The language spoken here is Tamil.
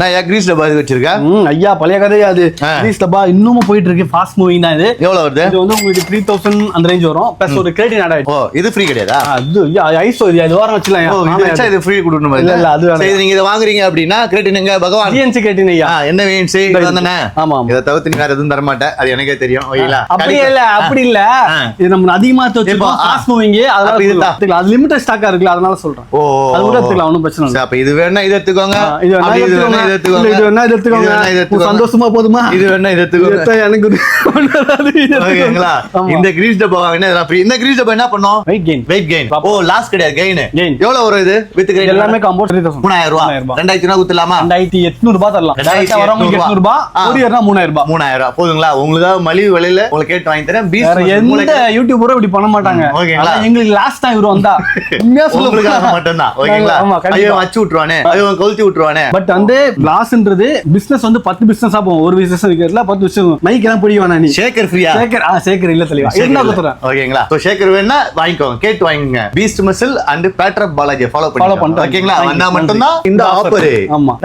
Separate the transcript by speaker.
Speaker 1: நான் கிரீஸ் டப்பா வச்சிருக்கேன்.
Speaker 2: ஐயா பழைய கதையா அது. கிரீஸ் டப்பா இன்னமும் போயிட்டு இருக்கு. ஃபாஸ்ட் மூவிங் தான் இது.
Speaker 1: எவ்வளவு வருது?
Speaker 2: இது வந்து உங்களுக்கு 3000 அந்த ரேஞ்ச் வரும். பிளஸ் ஒரு கிரெடிட் ஆட் ஆயிடும்.
Speaker 1: ஓ இது ஃப்ரீ கிடையாதா?
Speaker 2: அது ஐசோ இது வாரம் வச்சலாம்.
Speaker 1: இது ஃப்ரீ கொடுக்கணும்.
Speaker 2: இல்ல அது
Speaker 1: சரி நீங்க இத வாங்குறீங்க அப்படினா கிரெடிட்ங்க பகவான்
Speaker 2: ஜிஎன்சி கிரெடிட் ஐயா.
Speaker 1: என்ன வேணும்சி இதுதானே?
Speaker 2: ஆமா
Speaker 1: இத தவிர்த்து நீ வேற எதுவும் தர மாட்டே. அது எனக்கே தெரியும். ஓகேங்களா?
Speaker 2: அப்படி இல்ல இது நம்ம அதிகமா வச்சிருக்கோம். ஃபாஸ்ட் மூவிங் அதனால இதுதான். அது லிமிட்டட் ஸ்டாக்கா இருக்குல அதனால சொல்றேன்.
Speaker 1: ஓ
Speaker 2: அது கூட எடுத்துக்கலாம் ஒண்ணும் பிரச்சனை இல்ல.
Speaker 1: அப்ப இது வேணா இத எடுத்துக்கோங்க.
Speaker 2: இது வேணா இத எடுத்துக்கோங்க. சந்தோஷமா போதுமா?
Speaker 1: இது வேணா இத எடுத்துக்கோங்க.
Speaker 2: எனக்கு
Speaker 1: ஓகேங்களா? இந்த கிரீஸ் டப்பா வாங்கினா ஃப்ரீ. இந்த கிரீஸ் டப்பா என்ன பண்ணும்? Weight gain. ஓ லாஸ் கிடையாது கெயின். எவ்வளவு வரும் இது? வித் கிரெடிட்
Speaker 2: எல்லாமே காம்போ 3000
Speaker 1: ரூபாய். 2000 குத்தலாமா?
Speaker 2: 2800 ரூபாய் தரலாம். வரவங்களுக்கு 800 ரூபாய். கொரியர்னா 3000 ரூபாய்.
Speaker 1: 3000 ரூபாய் போதுங்களா? உங்களுக்கு மலிவு விலையில உங்களுக்கு கேட்டு வாங்கி தரேன்.
Speaker 2: எந்த யூடியூபரும் இப்படி பண்ண மாட்டாங்க.
Speaker 1: ஓகேங்களா?
Speaker 2: எங்களுக்கு லாஸ்ட் டைம் இவரு வந்தா உண்மையா
Speaker 1: சொல்லுங்க மட்டும் தான். ஓகேங்களா? ஐயோ வச்சு விட்டுருவானே, ஐயோ கவுத்தி விட்டுருவானே.
Speaker 2: பட் வந்து லாஸ்ன்றது பிசினஸ் வந்து 10 பிசினஸா போகும். ஒரு பிசினஸ் இருக்கிறதுல 10 பிசினஸ். மைக் எல்லாம் பிடிக்க வேணா நீ.
Speaker 1: ஷேக்கர் ஃப்ரீயா?
Speaker 2: ஷேக்கர் இல்ல தெளிவா. என்ன குத்துறேன்.
Speaker 1: ஓகேங்களா? சோ ஷேக்கர் வேணா வாங்கிக்கோங்க. கேட்டு வாங்குங்க. Beast muscle and better Balaji follow பண்ணுங்க. ஓகேங்களா? வந்தா மட்டும் தான் இந்த ஆஃபர்.
Speaker 2: ஆமா.